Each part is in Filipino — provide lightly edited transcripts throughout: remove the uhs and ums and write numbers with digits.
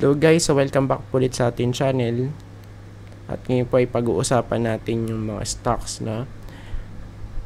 Hello guys, so welcome back ulit sa ating channel. At ngayon po ay pag-uusapan natin yung mga stocks na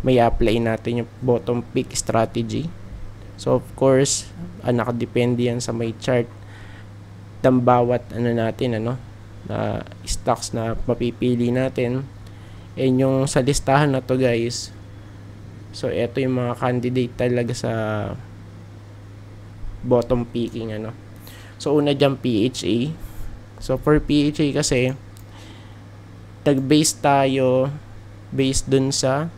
may apply natin yung bottom pick strategy. So of course, nakadepende yan sa may chart ng bawat na stocks na mapipili natin. And yung sa listahan na to guys, so ito yung mga candidate talaga sa bottom picking So una dyan PHA. So for PHA kasi nag-base tayo based dun sa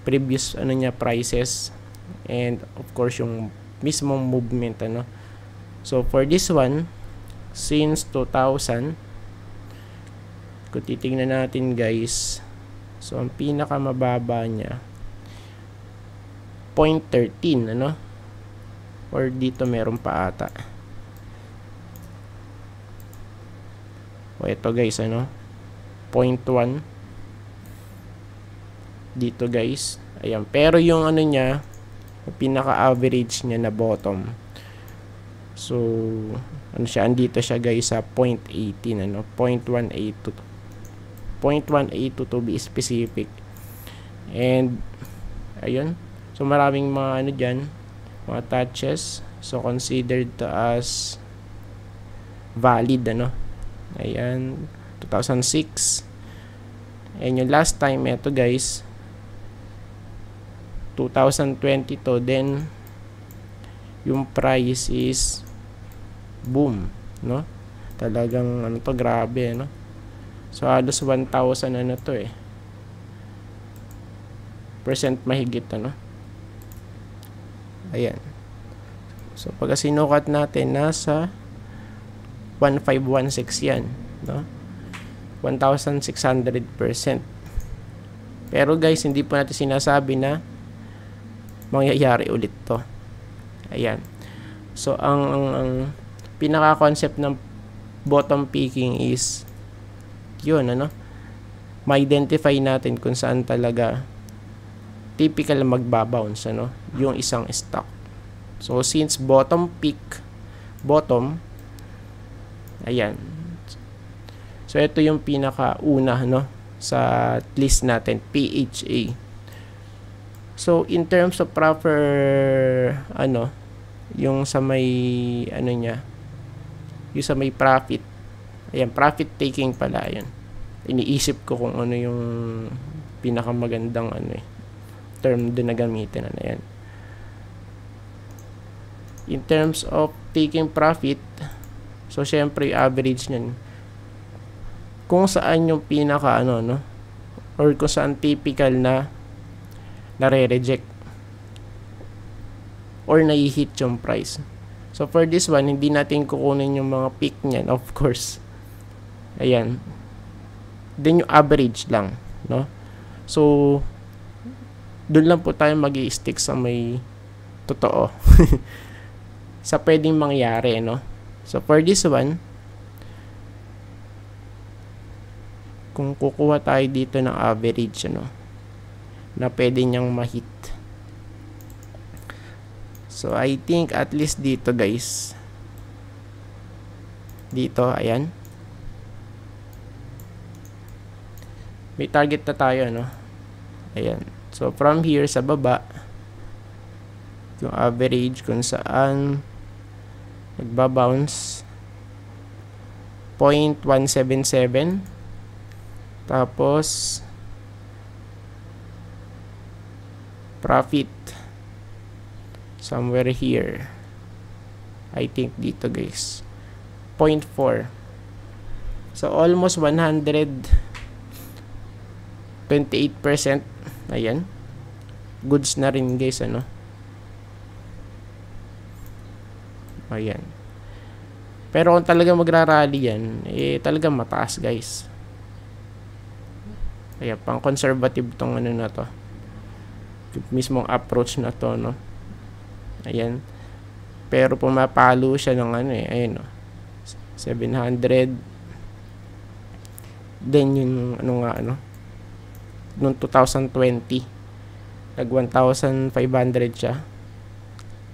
previous prices and of course yung mismong movement So for this one, since 2000, kung titingnan natin guys, so ang pinaka mababa niya 0.13 or dito meron pa ata. O ito guys 0.1 dito guys. Ayan, pero yung niya, pinaka average niya na bottom. So siya, andito siya guys sa 0.18 0.182 to be specific. And ayun, so maraming mga diyan, mga touches, so considered to as valid ayan, 2006. And yung last time ito guys 2022, then yung price is boom talagang grabe so halos 1,000 to percent mahigit ayan. So pag sinukat natin, nasa 1516 yan 1,600%. Pero guys, hindi po natin sinasabi na mangyayari ulit to. Ayan. So ang pinaka concept ng bottom picking is yun ma-identify natin kung saan talaga typical magbabounce yung isang stock. So since bottom pick, ayan, so ito yung pinaka una sa list natin, PHA. So in terms of proper yung sa may niya, yung sa may profit, ayan, profit taking pala, ayan, iniisip ko kung ano yung pinakamagandang term din na gamitin ayan. In terms of taking profit, so syempre average niyan kung saan yung pinaka or kung saan typical na nare-reject or nai-hit yung price. So for this one, hindi natin kukunin yung mga peak niyan, of course, ayan, then yung average lang so doon lang po tayo mag-i-stick sa may totoo sa pwedeng mangyari So for this one, kung kukuha tayo dito ng average na pwede niyang ma-hit, so I think at least dito guys, dito ayan, may target na tayo ayan. So from here sa baba, yung average kung saan nagbabounce 0.177, tapos profit somewhere here, I think dito guys 0.4. so almost 128%. Ayan, goods na rin guys ayan. Pero kung talaga magra-rally yan, talagang mataas guys. Ayan, pang conservative tong na to, yung mismong approach na to ayan. Pero pumapalo siya ng ayan 700, then yung noong 2020 nag 1,500 siya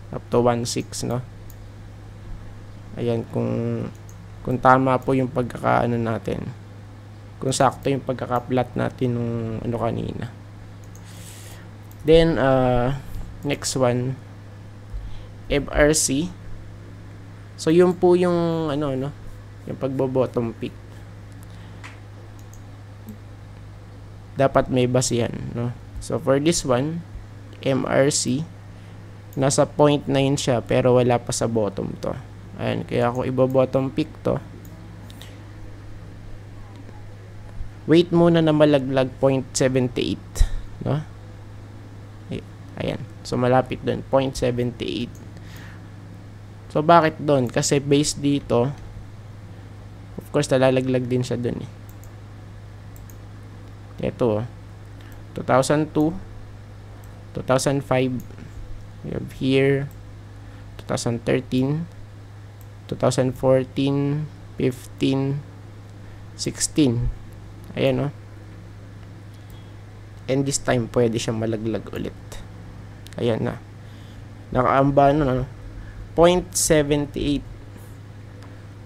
up to 1,600 Ayan, kung tama po yung pagkakaano natin. Kung sakto yung pagkaka-plot natin nung ano kanina. Then, next one, FRC. So, yun po yung, yung pagbo-bottom pick. Dapat may basihan, no? So, for this one, MRC, nasa 0.9 siya, pero wala pa sa bottom to. Ayan, kaya ako ibo-bottom pick to. Wait muna na malaglag 0.78, no? Ayan. So, malapit doon, 0.78. So, bakit doon? Kasi based dito, of course, nalalaglag din siya doon eh. Ito, 2002, 2005, we have here, 2013, 2014, 15, 16. Ayan, no? And this time, pwede siyang malaglag ulit. Ayan na. Nakaamba, 0.78.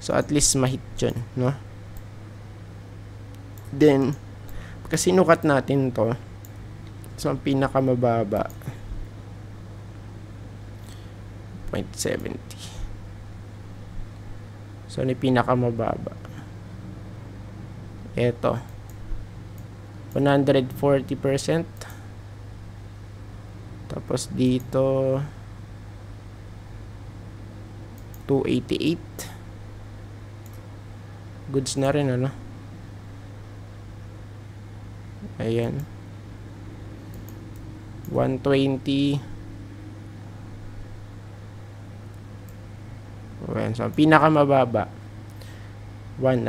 So, at least mahit yun, no? Then, kasi sinukat natin to, so, ang pinakamababa, 0.70. So, ano yung pinakamababa? Ito. 140%. Tapos dito 288. Goods na rin, ano? Ayan. 120. Ayan. So, pinakamababa 1,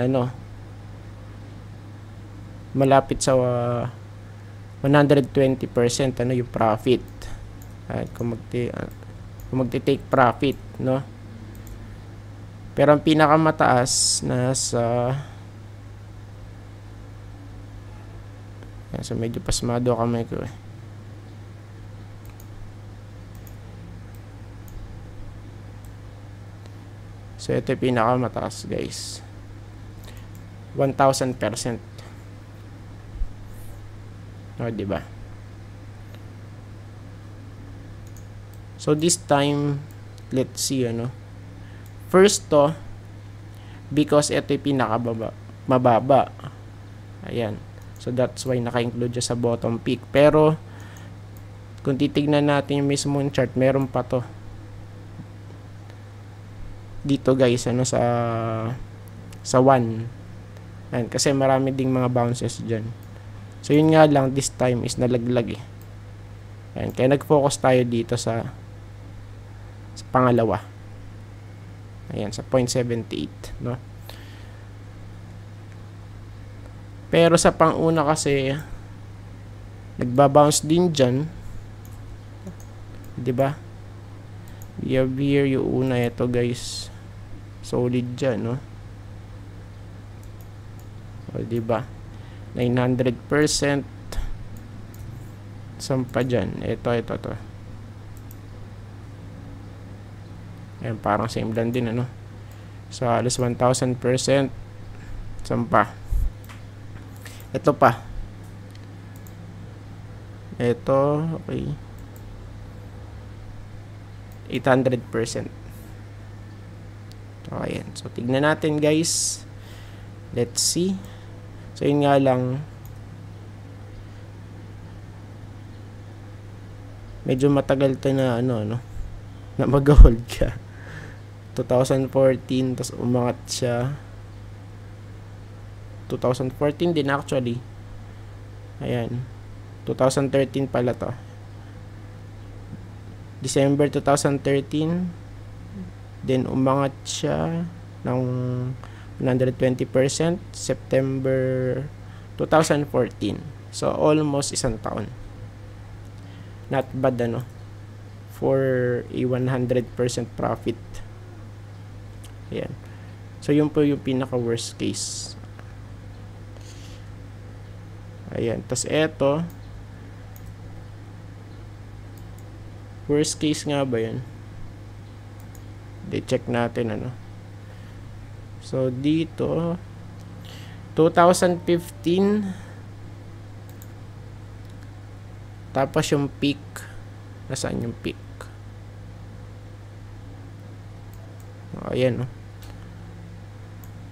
malapit sa 120% yung profit. At kung magti-take profit, no? Pero ang pinakamataas nasa medyo pasmado kamay ko eh. So ito yung pinakamataas, guys. 1,000%. O, diba? So, this time, let's see, First to, because ito yung mababa. Ayan. So, that's why naka-include siya sa bottom peak. Pero, kung titignan natin yung mismo chart, meron pa to. Dito, guys, sa 1. Ayan, kasi marami ding mga bounces dyan. So, yun nga lang, this time is nalaglag eh. Ayan, kaya nag-focus tayo dito sa pangalawa. Ayan, sa 0.78, no? Pero sa pang-una kasi, nagbabounce din dyan. Diba? We have here yung una, ito guys. Solid dyan, no? O, diba? 900%. Sampa dyan. Ito. Ayan, parang same lang din, ano? So, halos 1,000%. Sampa. Ito pa. Ito, okay. 800%. So, ayan. So, tignan natin, guys. Let's see. So, yun nga lang. Medyo matagal to na, na mag-hold ka. 2014, tapos umangat siya. 2014 din actually. Ayan. 2013 pala to. December 2013. Then umangat siya ng 120%. September 2014. So almost isang taon. Not bad, for a 100% profit. Ayan. So yun po yung pinaka worst case. Ayan. Tas eto, worst case nga ba yun? De check natin, So, dito, 2015. Tapos yung peak. Nasaan yung peak? Ayan, oh.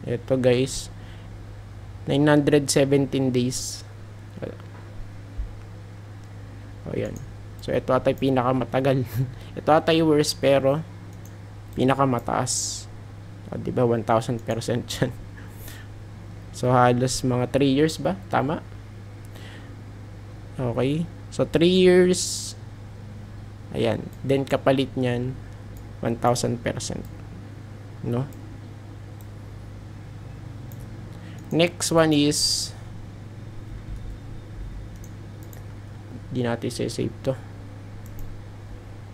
Ito, guys. 917 days. Ayan. So, ito atay pinakamatagal. Ito atay worst, pero pinakamataas. O, diba? 1,000% yan. So, halos mga 3 years ba? Tama? Okay. So, 3 years. Ayan. Then, kapalit niyan, 1,000%. No? Next one is, di natin save to.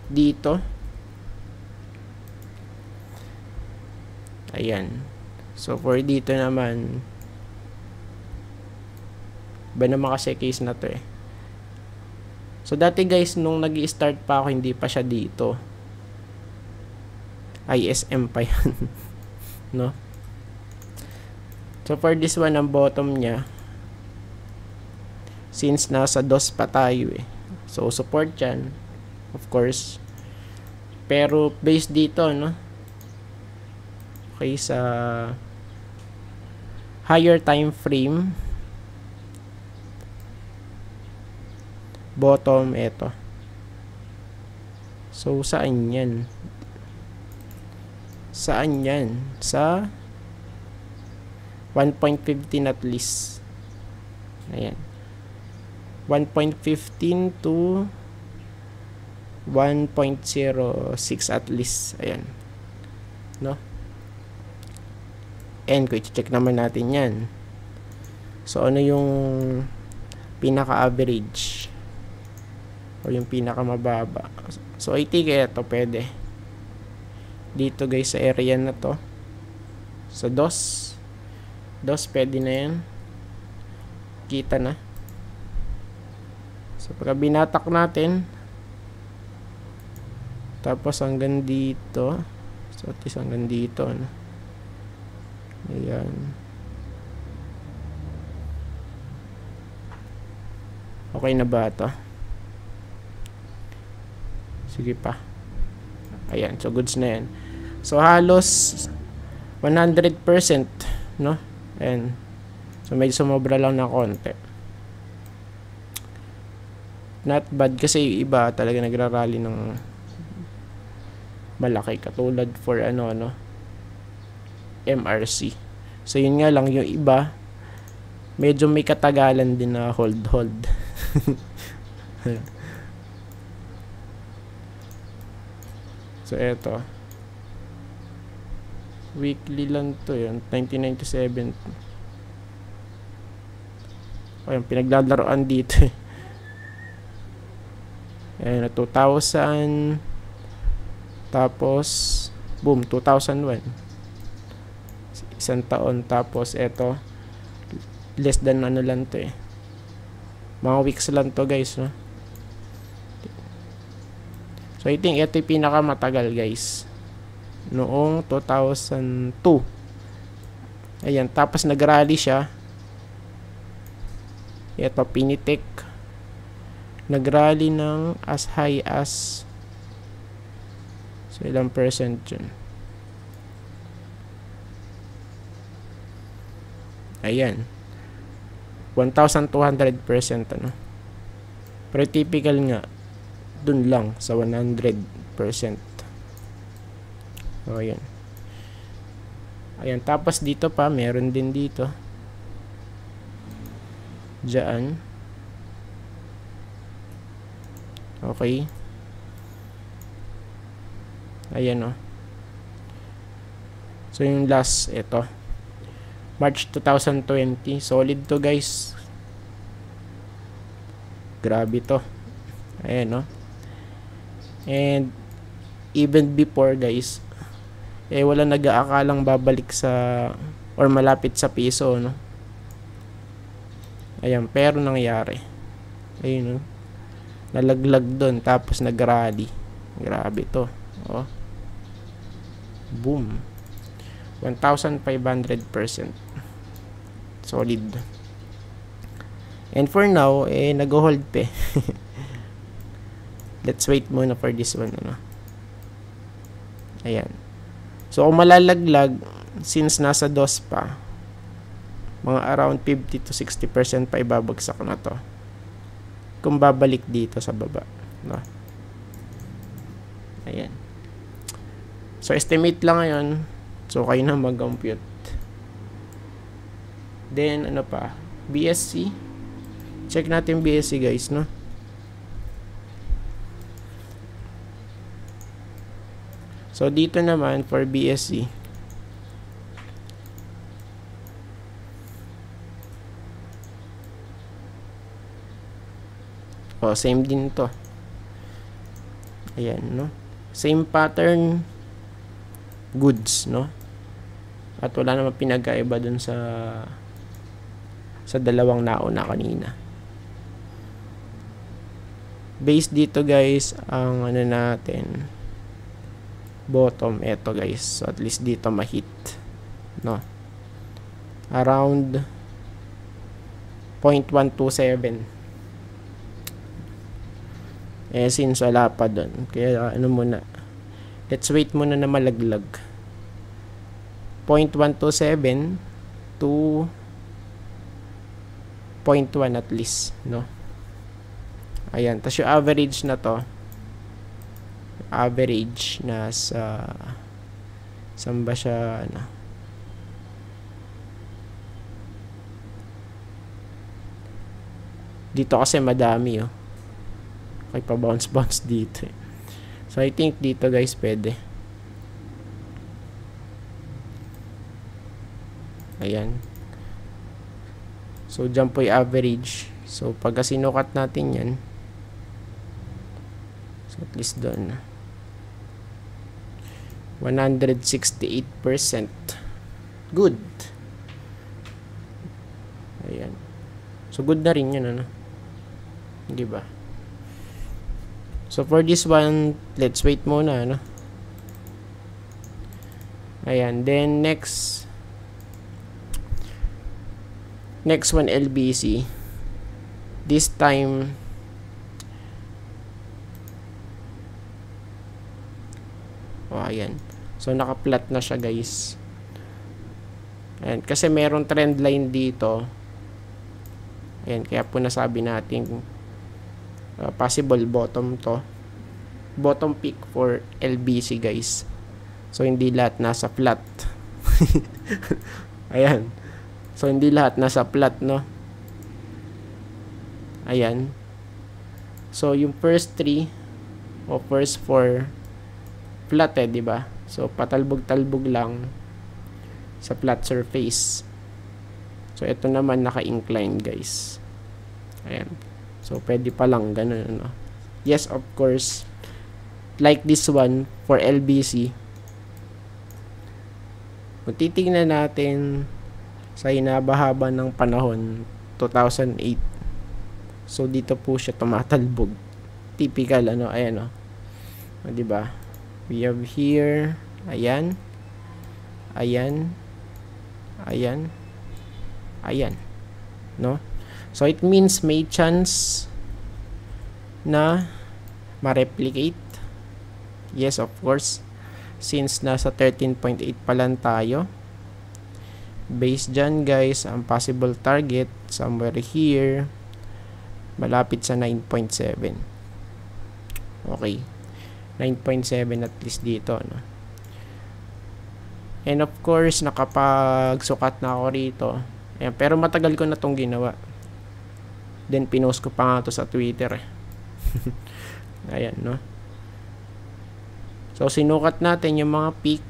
Dito. Ayan. So, for dito naman, ba naman kasi case na to eh. So, dati guys, nung nag-i-start pa ako, hindi pa siya dito. ISM pa yan. No? So, for this one, ang bottom niya, since nasa DOS pa tayo eh. So, support yan. Of course. Pero, based dito, no? Okay, sa higher time frame, bottom, eto. So, saan yan? Saan yan? Sa 1.15 at least. Ayan. 1.15 to 1.06 at least. Ayan. No? And kung i-check naman natin yan. So, ano yung pinaka-average? O yung pinaka-mababa? So, I think ito pwede. Dito guys, sa area na to. Sa DOS. DOS, pwede na yan. Kita na. So, pagka binatak natin, tapos hanggang dito. So, at least hanggang dito. No? Ayan. Okay na ba ito? Sige pa. Ayan. So, goods na yan. So, halos 100%. No? Ayan. So, medyo sumobra lang na konti. Not bad kasi yung iba talaga nagrarally ng malaki. Katulad for ano, MRC. So, yun nga lang, yung iba, medyo may katagalan din na hold. So, eto. Weekly lang to yun. 1997. Ayun, pinaglalaroan dito eh. Ayan, 2000. Tapos, boom, 2001. Isang taon. Tapos, eto. Less than ano lang to eh. Mga weeks lang to guys, no? So, I think ito yung pinakamatagal guys. Noong 2002. Ayan, tapos nag-rally siya. Ito, pinitik. Nag-rally ng as high as, so ilang percent yun? Ayan, 1,200% ano. Pero typical nga dun lang sa 100%. So, ayan. Ayan, tapos dito pa, meron din dito. Diyan. Okay. Ayan, oh. So, yung last, ito. March 2020. Solid to, guys. Grabe to. Ayan, oh. And, even before, guys, eh, wala nag-aakalang babalik sa, or malapit sa piso, no? Ayan, pero nangyari. Ayun, no? Nalaglag doon, tapos nag-rally. Grabe to. Oh. Boom. 1,500%. Solid. And for now, nag-hold pa. Let's wait muna for this one, ano. Ayan. So, kung malalaglag, since nasa DOS pa, mga around 50 to 60% pa ibabagsak na to. Kung babalik dito sa baba, no? Ayan. So, estimate lang ngayon. So, kayo na mag-compute. Then, ano pa? BSC. Check natin BSC, guys, no? So, dito naman, for BSC, same din to. Ayan, no? Same pattern, goods, no? At wala naman pinagkaiba dun sa dalawang nauna kanina. Base dito, guys, ang ano natin, bottom, eto, guys. So, at least dito ma-hit, no? Around 0.127. Since wala pa dun, kaya ano muna, let's wait muna na malaglag. 0.127 to 0.1 at least, no? Ayan, tas yung average na to, average na sa saan ba siya, ano, dito kasi madami, okay, pa bounce dito, so I think dito, guys, pwede. Ayan, so dyan po yung average. So pagka sinukat natin yan, so at least doon 168%. Good. Ayan. So good na rin yun, ano? Di ba? So for this one, let's wait muna, ano? Ayan. Then next one, LBC. This time, ayan. So, naka-flat na siya, guys. Ayan. Kasi merong trend line dito. Ayan. Kaya po nasabi natin possible bottom to. Bottom peak for LBC, guys. So, hindi lahat nasa flat. Ayan. So, hindi lahat nasa flat, no? Ayan. So, yung first 3 o first 4 flat, di ba? So, patalbog-talbog lang sa flat surface. So, ito naman naka-incline, guys. Ayan. So, pwede pa lang ganun, no? Yes, of course. Like this one, for LBC. Kung titignan natin sa hinaba-haba ng panahon, 2008. So, dito po siya tumatalbog. Typical, ano? Ayan, di ba? We have here, ayan, ayan, ayan, ayan, no? So, it means may chance na ma-replicate. Yes, of course. Since nasa 13.8 pa lang tayo. Based dyan, guys, ang possible target, somewhere here, malapit sa 9.7. Okay. 9.7 at least dito, no? And of course, nakapagsukat na ako rito. Ayan, pero matagal ko na tong ginawa. Then, pinost ko pa nga to sa Twitter. Ayan, no? So, sinukat natin yung mga peak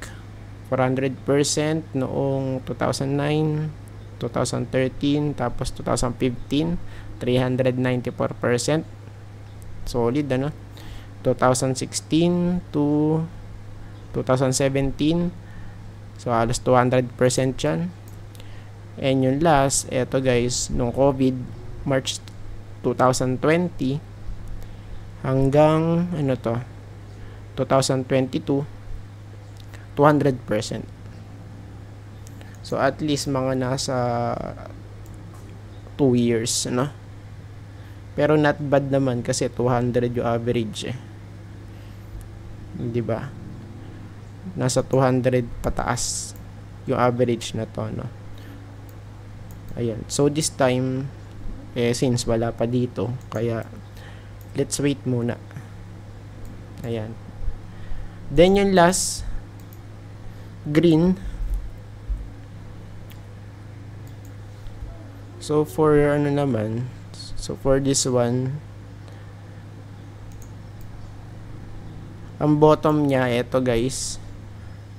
400% noong 2009, 2013, tapos 2015, 394%. Solid, ano? 2016 to 2017, so halos 200% yan. And yung last, eto, guys, nung COVID, March 2020 hanggang ano to, 2022, 200%. So at least mga nasa 2 years, no? Pero not bad naman kasi 200 yung average eh. 'Di ba? Nasa 200 pataas yung average na to, no? Ayan. So this time since wala pa dito, kaya let's wait muna. Ayan. Then yung last green. So for for this one, ang bottom niya eto guys,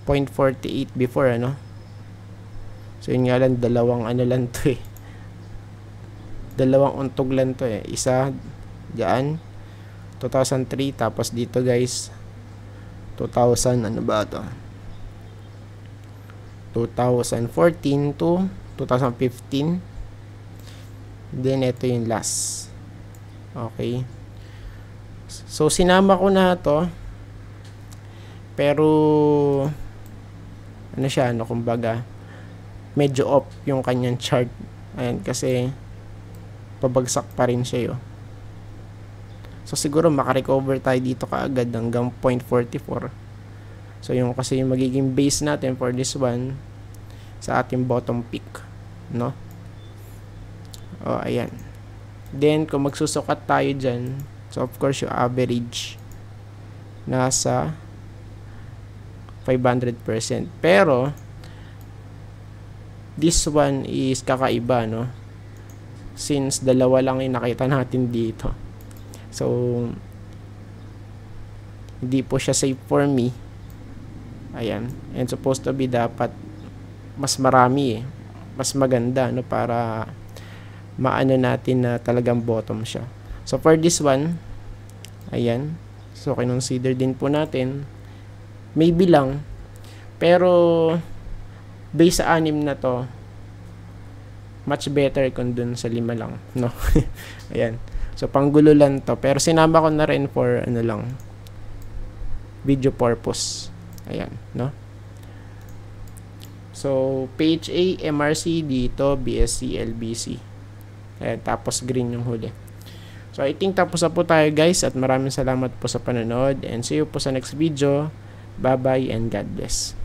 0.48 before, ano. So yun nga lang, dalawang lang to eh. Dalawang untog lang to eh. Isa diyan 2003, tapos dito guys 2000 2014 to 2015. Then ito yung last. Okay. So sinama ko na to. Pero kumbaga medyo off yung kanyang chart. Ayan, kasi pabagsak pa rin siya, So siguro makarecover tayo dito kaagad hanggang 0.44. So yung kasi yung magiging base natin for this one sa ating bottom peak, no? Ayan. Then kung magsusukat tayo dyan, so of course yung average nasa 500%. Pero this one is kakaiba, no? Since dalawa lang yung nakita natin dito. So hindi po siya safe for me. Ayan. And supposed to be dapat mas marami eh. Mas maganda, no? Para maano natin na talagang bottom siya. So for this one, ayan. So kinonsider din po natin. Maybe lang. Pero base sa 6 na to, much better kung dun sa 5 lang, no? Ayan. So panggulo lang to. Pero sinama ko na rin for video purpose. Ayan, no? So page A, MRC, dito BSC, LBC. Ayan, tapos green yung huli. So I think tapos na po tayo guys, at maraming salamat po sa panonood, and see you po sa next video. Bye bye and God bless.